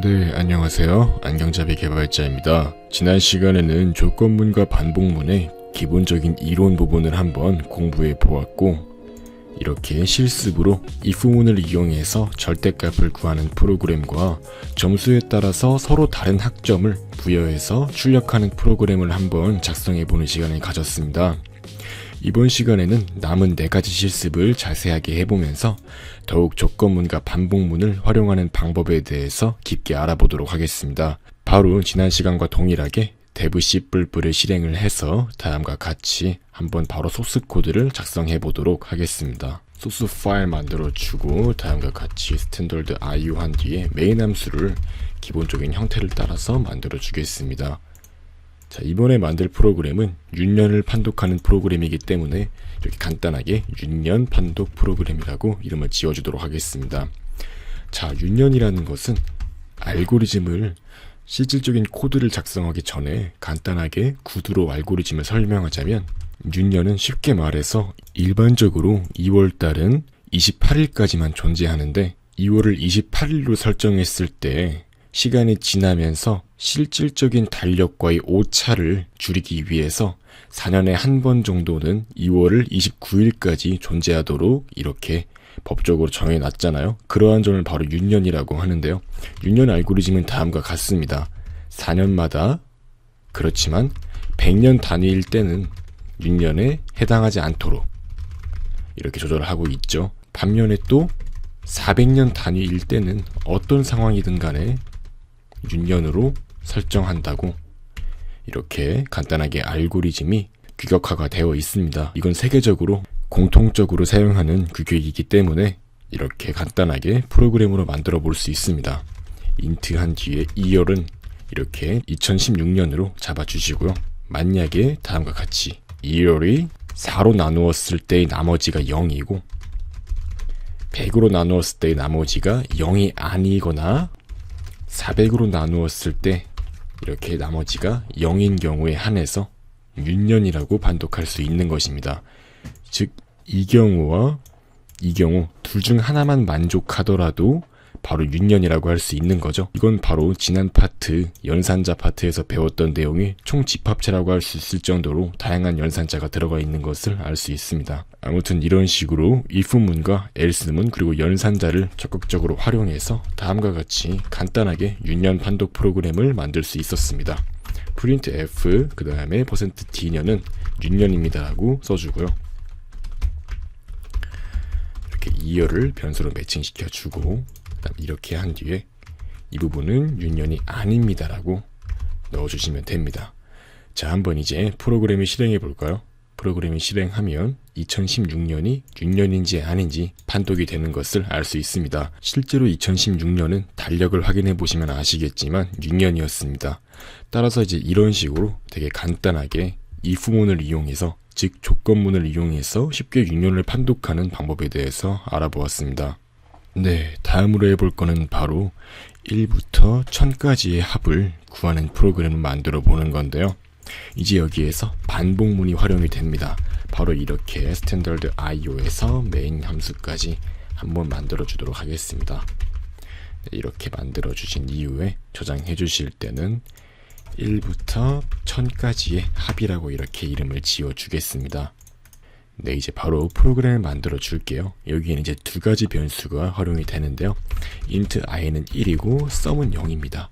네, 안녕하세요. 안경잡이 개발자입니다. 지난 시간에는 조건문과 반복문의 기본적인 이론 부분을 한번 공부해 보았고, 이렇게 실습으로 if문을 이용해서 절대값을 구하는 프로그램과 점수에 따라서 서로 다른 학점을 부여해서 출력하는 프로그램을 한번 작성해 보는 시간을 가졌습니다. 이번 시간에는 남은 4가지 실습을 자세하게 해보면서 더욱 조건문과 반복문을 활용하는 방법에 대해서 깊게 알아보도록 하겠습니다. 바로 지난 시간과 동일하게 dev C++을 실행을 해서 다음과 같이 한번 바로 소스 코드를 작성해 보도록 하겠습니다. 소스 파일 만들어주고 다음과 같이 스탠더드 IO 한 뒤에 메인 함수를 기본적인 형태를 따라서 만들어 주겠습니다. 자, 이번에 만들 프로그램은 윤년을 판독하는 프로그램이기 때문에 이렇게 간단하게 윤년 판독 프로그램이라고 이름을 지어주도록 하겠습니다. 자, 윤년이라는 것은 알고리즘을 실질적인 코드를 작성하기 전에 간단하게 구두로 알고리즘을 설명하자면, 윤년은 쉽게 말해서 일반적으로 2월달은 28일까지만 존재하는데 2월을 28일로 설정했을 때 시간이 지나면서 실질적인 달력과의 오차를 줄이기 위해서 4년에 한 번 정도는 2월을 29일까지 존재하도록 이렇게 법적으로 정해놨잖아요. 그러한 점을 바로 윤년이라고 하는데요. 윤년 알고리즘은 다음과 같습니다. 4년마다, 그렇지만 100년 단위일 때는 윤년에 해당하지 않도록 이렇게 조절을 하고 있죠. 반면에 또 400년 단위일 때는 어떤 상황이든 간에 윤년으로 설정한다고 이렇게 간단하게 알고리즘이 규격화가 되어 있습니다. 이건 세계적으로 공통적으로 사용하는 규격이기 때문에 이렇게 간단하게 프로그램으로 만들어 볼 수 있습니다. int 한 뒤에 2열은 이렇게 2016년으로 잡아주시고요. 만약에 다음과 같이 2열이 4로 나누었을 때의 나머지가 0이고 100으로 나누었을 때의 나머지가 0이 아니거나 400으로 나누었을 때 이렇게 나머지가 0인 경우에 한해서 윤년이라고 판독할 수 있는 것입니다. 즉, 이 경우와 이 경우 둘 중 하나만 만족하더라도 바로 윤년이라고 할 수 있는 거죠. 이건 바로 지난 파트 연산자 파트에서 배웠던 내용의 총집합체라고 할 수 있을 정도로 다양한 연산자가 들어가 있는 것을 알 수 있습니다. 아무튼 이런 식으로 if문과 else문 그리고 연산자를 적극적으로 활용해서 다음과 같이 간단하게 윤년 판독 프로그램을 만들 수 있었습니다. printf 그 다음에 %t년은 윤년입니다 라고 써주고요. 이렇게 2열을 변수로 매칭시켜 주고 이렇게 한 뒤에 이 부분은 윤년이 아닙니다 라고 넣어주시면 됩니다. 자, 한번 이제 프로그램을 실행해 볼까요? 프로그램을 실행하면 2016년이 윤년인지 아닌지 판독이 되는 것을 알 수 있습니다. 실제로 2016년은 달력을 확인해 보시면 아시겠지만 윤년이었습니다. 따라서 이제 이런 식으로 되게 간단하게 if문을 이용해서, 즉 조건문을 이용해서 쉽게 윤년을 판독하는 방법에 대해서 알아보았습니다. 네, 다음으로 해볼 거는 바로 1부터 1000까지의 합을 구하는 프로그램을 만들어 보는 건데요. 이제 여기에서 반복문이 활용이 됩니다. 바로 이렇게 스탠더드 IO에서 메인 함수까지 한번 만들어 주도록 하겠습니다. 네, 이렇게 만들어 주신 이후에 저장해 주실 때는 1부터 1000까지의 합이라고 이렇게 이름을 지어 주겠습니다. 네, 이제 바로 프로그램을 만들어 줄게요. 여기에는 이제 2가지 변수가 활용이 되는데요. int i는 1이고 sum은 0입니다.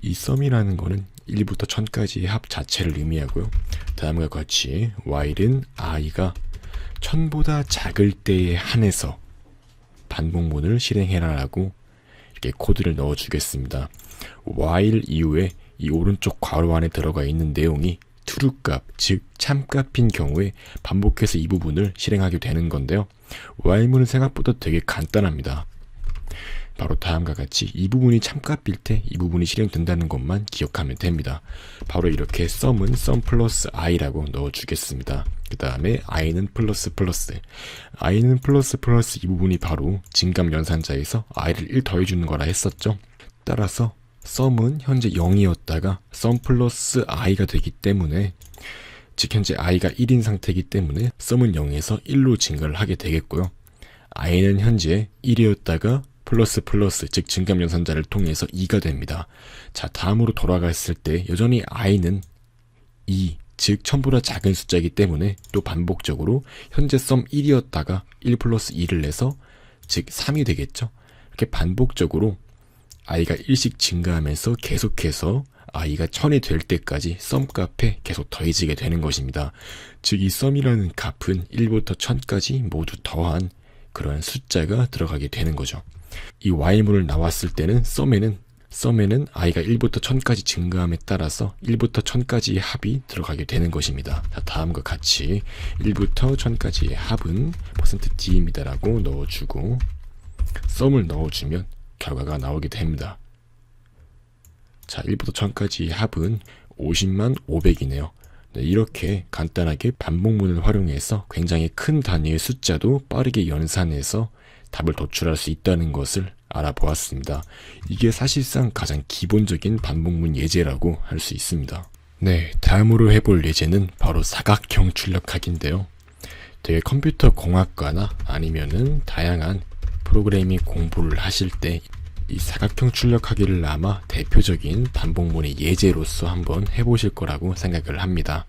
이 sum이라는 거는 1부터 1000까지의 합 자체를 의미하고요. 다음과 같이 while은 i가 1000보다 작을 때에 한해서 반복문을 실행해라 라고 이렇게 코드를 넣어 주겠습니다. while 이후에 이 오른쪽 괄호 안에 들어가 있는 내용이 true 값, 즉 참값인 경우에 반복해서 이 부분을 실행하게 되는 건데요. while문은 생각보다 되게 간단합니다. 바로 다음과 같이 이 부분이 참값일 때 이 부분이 실행된다는 것만 기억하면 됩니다. 바로 이렇게 sum은 sum 플러스 i라고 넣어주겠습니다. 그 다음에 i는 플러스 i는 플러스 이 부분이 바로 증감 연산자에서 i를 1 더해주는 거라 했었죠. 따라서 sum은 현재 0이었다가 sum 플러스 i가 되기 때문에, 즉 현재 i가 1인 상태이기 때문에 sum은 0에서 1로 증가를 하게 되겠고요. i는 현재 1이었다가 플러스 플러스 즉 증감 연산자를 통해서 2가 됩니다. 자, 다음으로 돌아갔을 때 여전히 i는 2, 즉 전보다 작은 숫자이기 때문에 또 반복적으로 현재 썸 1이었다가 1 플러스 2를 내서 즉 3이 되겠죠. 이렇게 반복적으로 i가 1씩 증가하면서 계속해서 i가 1000이 될 때까지 썸 값에 계속 더해지게 되는 것입니다. 즉 이 썸이라는 값은 1부터 1000까지 모두 더한 그러한 숫자가 들어가게 되는 거죠. 이 while문을 나왔을 때는 썸에는 i가 1부터 1000까지 증가함에 따라서 1부터 1000까지의 합이 들어가게 되는 것입니다. 자, 다음과 같이 1부터 1000까지의 합은 %d입니다 라고 넣어주고 썸을 넣어주면 결과가 나오게 됩니다. 자, 1부터 1000까지의 합은 50만 500이네요. 네, 이렇게 간단하게 반복문을 활용해서 굉장히 큰 단위의 숫자도 빠르게 연산해서 답을 도출할 수 있다는 것을 알아보았습니다. 이게 사실상 가장 기본적인 반복문 예제라고 할 수 있습니다. 네, 다음으로 해볼 예제는 바로 사각형 출력하기인데요. 되게 컴퓨터 공학과나 아니면은 다양한 프로그래밍 공부를 하실 때 이 사각형 출력하기를 아마 대표적인 반복문의 예제로서 한번 해보실 거라고 생각을 합니다.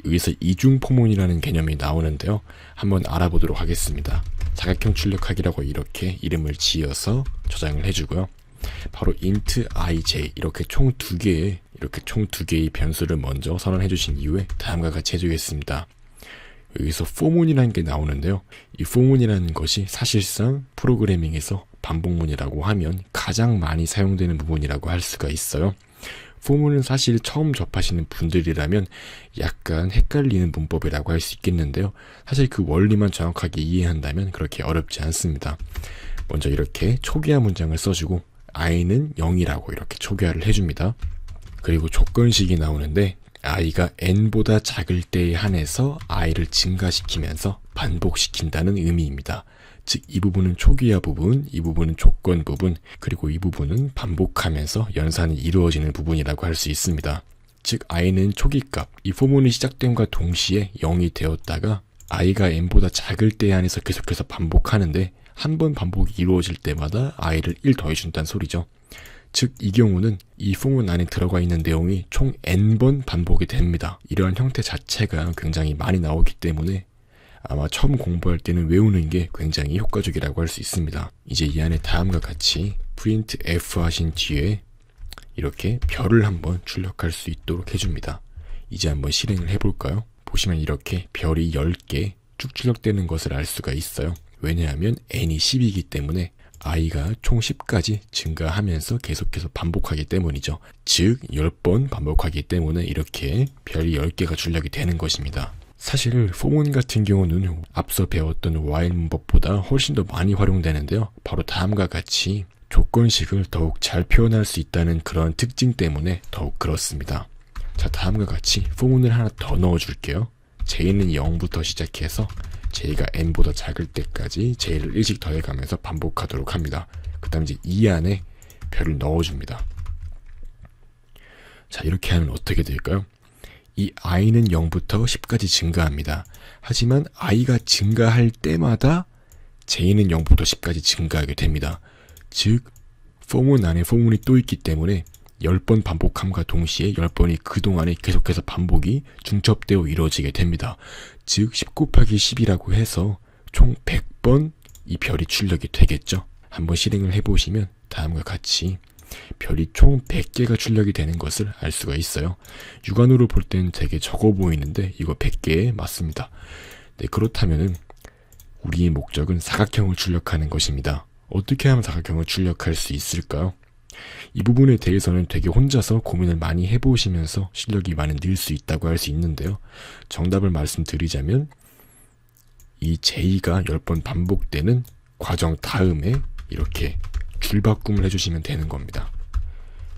여기서 이중포문이라는 개념이 나오는데요. 한번 알아보도록 하겠습니다. 사각형 출력하기라고 이렇게 이름을 지어서 저장을 해주고요. 바로 int ij 이렇게 총 두 개의 변수를 먼저 선언해 주신 이후에 다음과 같이 해주겠습니다. 여기서 for문이라는 게 나오는데요. 이 for문이라는 것이 사실상 프로그래밍에서 반복문이라고 하면 가장 많이 사용되는 부분이라고 할 수가 있어요. for문은 사실 처음 접하시는 분들이라면 약간 헷갈리는 문법이라고 할 수 있겠는데요. 사실 그 원리만 정확하게 이해한다면 그렇게 어렵지 않습니다. 먼저 이렇게 초기화 문장을 써주고 i는 0이라고 이렇게 초기화를 해줍니다. 그리고 조건식이 나오는데 i가 n보다 작을 때에 한해서 i를 증가시키면서 반복시킨다는 의미입니다. 즉 이 부분은 초기화 부분, 이 부분은 조건 부분, 그리고 이 부분은 반복하면서 연산이 이루어지는 부분이라고 할 수 있습니다. 즉 i는 초기값, 이 포문이 시작됨과 동시에 0이 되었다가 i가 n보다 작을 때에 한해서 계속해서 반복하는데 한 번 반복이 이루어질 때마다 i를 1 더해준다는 소리죠. 즉 이 경우는 이 포문 안에 들어가 있는 내용이 총 n번 반복이 됩니다. 이러한 형태 자체가 굉장히 많이 나오기 때문에 아마 처음 공부할 때는 외우는 게 굉장히 효과적이라고 할 수 있습니다. 이제 이 안에 다음과 같이 printf 하신 뒤에 이렇게 별을 한번 출력할 수 있도록 해줍니다. 이제 한번 실행을 해볼까요? 보시면 이렇게 별이 10개 쭉 출력되는 것을 알 수가 있어요. 왜냐하면 n이 10이기 때문에 i가 총 10까지 증가하면서 계속해서 반복하기 때문이죠. 즉 10번 반복하기 때문에 이렇게 별이 10개가 출력이 되는 것입니다. 사실 for문 같은 경우는 앞서 배웠던 while 문법보다 훨씬 더 많이 활용되는데요. 바로 다음과 같이 조건식을 더욱 잘 표현할 수 있다는 그런 특징 때문에 더욱 그렇습니다. 자, 다음과 같이 for문을 하나 더 넣어줄게요. j는 0부터 시작해서 j가 n보다 작을 때까지 j를 1씩 더해가면서 반복하도록 합니다. 그 다음 이제 이 안에 별을 넣어줍니다. 자, 이렇게 하면 어떻게 될까요? 이 i는 0부터 10까지 증가합니다. 하지만 i가 증가할 때마다 j는 0부터 10까지 증가하게 됩니다. 즉 for문 안에 for문이 또 있기 때문에 10번 반복함과 동시에 10번이 그동안에 계속해서 반복이 중첩되어 이루어지게 됩니다. 즉 10 곱하기 10이라고 해서 총 100번 이 별이 출력이 되겠죠. 한번 실행을 해보시면 다음과 같이 별이 총 100개가 출력이 되는 것을 알 수가 있어요. 육안으로 볼 때는 되게 적어 보이는데 이거 100개에 맞습니다. 네, 그렇다면은 우리의 목적은 사각형을 출력하는 것입니다. 어떻게 하면 사각형을 출력할 수 있을까요? 이 부분에 대해서는 되게 혼자서 고민을 많이 해보시면서 실력이 많이 늘 수 있다고 할 수 있는데요. 정답을 말씀드리자면 이 j가 10번 반복되는 과정 다음에 이렇게 줄바꿈을 해주시면 되는 겁니다.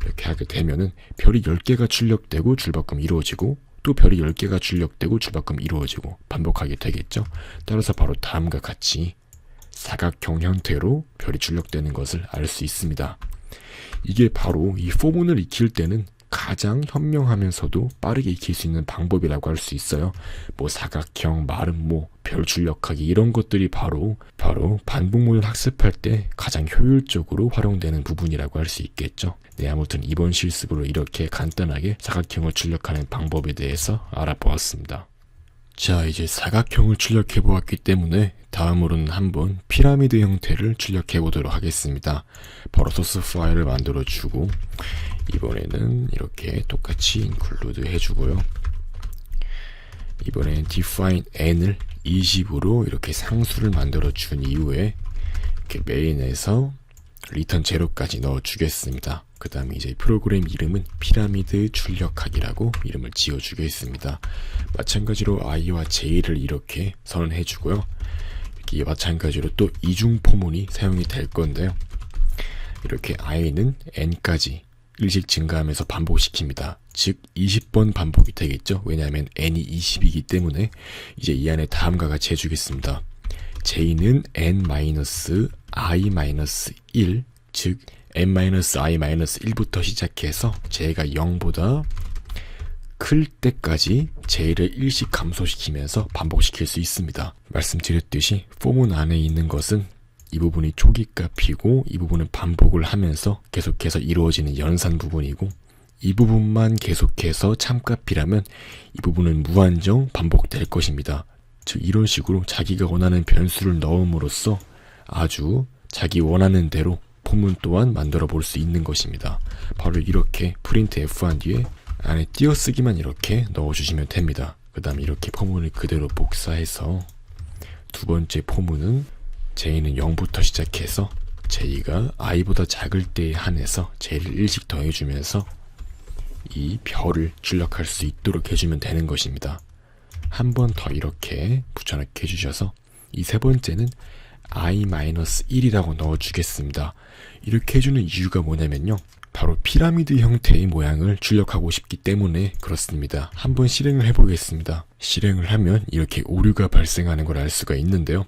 이렇게 하게 되면은 별이 10개가 출력되고 줄바꿈이 이루어지고 또 별이 10개가 출력되고 줄바꿈이 이루어지고 반복하게 되겠죠. 따라서 바로 다음과 같이 사각형 형태로 별이 출력되는 것을 알 수 있습니다. 이게 바로 이 for문을 익힐 때는 가장 현명하면서도 빠르게 익힐 수 있는 방법이라고 할 수 있어요. 뭐 사각형, 마름모, 별 출력하기 이런 것들이 바로 반복문을 학습할 때 가장 효율적으로 활용되는 부분이라고 할 수 있겠죠. 네, 아무튼 이번 실습으로 이렇게 간단하게 사각형을 출력하는 방법에 대해서 알아보았습니다. 자, 이제 사각형을 출력해 보았기 때문에 다음으로는 한번 피라미드 형태를 출력해 보도록 하겠습니다. 바로 소스 파일을 만들어 주고 이번에는 이렇게 똑같이 include 해주고요. 이번엔 define n을 20으로 이렇게 상수를 만들어 준 이후에 이렇게 메인에서 return 0까지 넣어 주겠습니다. 그 다음에 이제 프로그램 이름은 피라미드 출력하기라고 이름을 지어 주겠습니다. 마찬가지로 i와 j를 이렇게 선언해 주고요. 이렇게 마찬가지로 또 이중 포문이 사용이 될 건데요. 이렇게 i는 n까지 일씩 증가하면서 반복시킵니다. 즉 20번 반복이 되겠죠. 왜냐하면 n이 20이기 때문에 이제 이 안에 다음과 같이 해주겠습니다. j는 n-i-1 즉 n-i-1부터 시작해서 j가 0보다 클 때까지 j를 1씩 감소시키면서 반복시킬 수 있습니다. 말씀드렸듯이 포문 안에 있는 것은 이 부분이 초기값이고 이 부분은 반복을 하면서 계속해서 이루어지는 연산 부분이고 이 부분만 계속해서 참값이라면 이 부분은 무한정 반복될 것입니다. 즉 이런 식으로 자기가 원하는 변수를 넣음으로써 아주 자기 원하는 대로 포문 또한 만들어 볼 수 있는 것입니다. 바로 이렇게 프린트 F한 뒤에 안에 띄어쓰기만 이렇게 넣어주시면 됩니다. 그 다음에 이렇게 포문을 그대로 복사해서 두 번째 포문은 j는 0부터 시작해서 j가 i보다 작을 때에 한해서 j를 1씩 더해주면서 이 별을 출력할 수 있도록 해주면 되는 것입니다. 한 번 더 이렇게 붙여넣기 해주셔서 이 세 번째는 i-1이라고 넣어주겠습니다. 이렇게 해주는 이유가 뭐냐면요. 바로 피라미드 형태의 모양을 출력하고 싶기 때문에 그렇습니다. 한번 실행을 해보겠습니다. 실행을 하면 이렇게 오류가 발생하는 걸 알 수가 있는데요.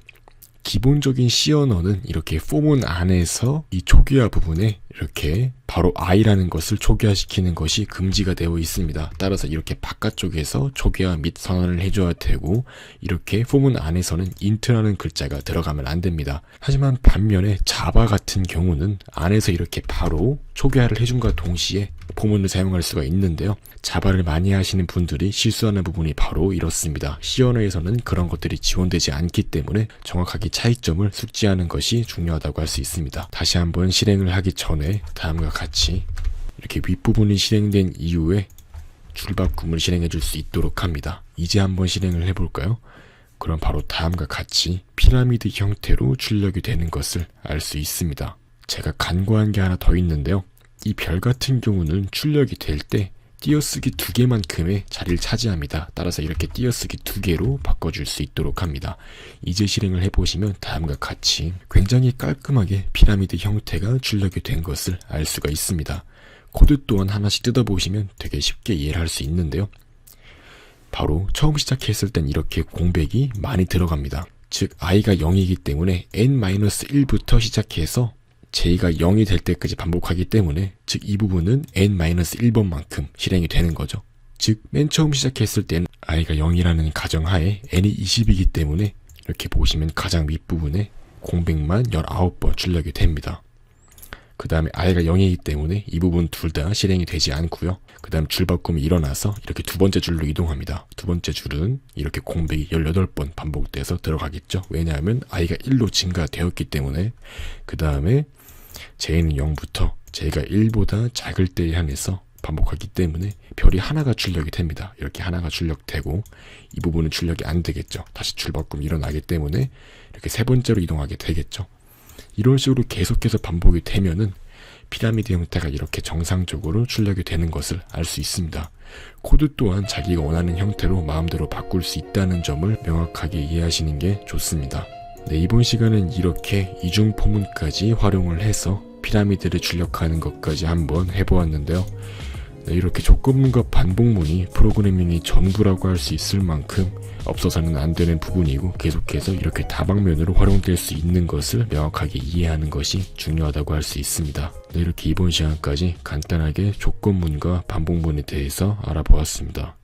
기본적인 C 언어는 이렇게 포문 안에서 이 초기화 부분에 이렇게 바로 i라는 것을 초기화시키는 것이 금지가 되어 있습니다. 따라서 이렇게 바깥쪽에서 초기화 및 선언을 해줘야 되고 이렇게 포문 안에서는 int라는 글자가 들어가면 안 됩니다. 하지만 반면에 자바 같은 경우는 안에서 이렇게 바로 초기화를 해준과 동시에 포문을 사용할 수가 있는데요. 자바를 많이 하시는 분들이 실수하는 부분이 바로 이렇습니다. C 언어에서는 그런 것들이 지원되지 않기 때문에 정확하게 차이점을 숙지하는 것이 중요하다고 할 수 있습니다. 다시 한번 실행을 하기 전에 다음과 같이 이렇게 윗부분이 실행된 이후에 줄바꿈을 실행해 줄 수 있도록 합니다. 이제 한번 실행을 해볼까요? 그럼 바로 다음과 같이 피라미드 형태로 출력이 되는 것을 알 수 있습니다. 제가 간과한 게 하나 더 있는데요. 이 별 같은 경우는 출력이 될 때 띄어쓰기 2개만큼의 자리를 차지합니다. 따라서 이렇게 띄어쓰기 2개로 바꿔줄 수 있도록 합니다. 이제 실행을 해보시면 다음과 같이 굉장히 깔끔하게 피라미드 형태가 출력이 된 것을 알 수가 있습니다. 코드 또한 하나씩 뜯어보시면 되게 쉽게 이해를 할 수 있는데요. 바로 처음 시작했을 땐 이렇게 공백이 많이 들어갑니다. 즉 i가 0이기 때문에 n-1부터 시작해서 j가 0이 될 때까지 반복하기 때문에 즉 이 부분은 n-1번만큼 실행이 되는 거죠. 즉 맨 처음 시작했을 때는 i가 0이라는 가정하에 n이 20이기 때문에 이렇게 보시면 가장 윗부분에 공백만 19번 출력이 됩니다. 그 다음에 i가 0이기 때문에 이 부분 둘 다 실행이 되지 않고요. 그 다음 줄바꿈이 일어나서 이렇게 두 번째 줄로 이동합니다. 두 번째 줄은 이렇게 공백이 18번 반복돼서 들어가겠죠. 왜냐하면 i가 1로 증가되었기 때문에. 그 다음에 j는 0부터 j가 1보다 작을 때에 한해서 반복하기 때문에 별이 하나가 출력이 됩니다. 이렇게 하나가 출력되고 이 부분은 출력이 안 되겠죠. 다시 줄바꿈이 일어나기 때문에 이렇게 세 번째로 이동하게 되겠죠. 이런 식으로 계속해서 반복이 되면은 피라미드 형태가 이렇게 정상적으로 출력이 되는 것을 알 수 있습니다. 코드 또한 자기가 원하는 형태로 마음대로 바꿀 수 있다는 점을 명확하게 이해하시는 게 좋습니다. 네, 이번 시간은 이렇게 이중 포문까지 활용을 해서 피라미드를 출력하는 것까지 한번 해보았는데요. 네, 이렇게 조건문과 반복문이 프로그래밍이 전부라고 할 수 있을 만큼 없어서는 안 되는 부분이고 계속해서 이렇게 다방면으로 활용될 수 있는 것을 명확하게 이해하는 것이 중요하다고 할 수 있습니다. 네, 이렇게 이번 시간까지 간단하게 조건문과 반복문에 대해서 알아보았습니다.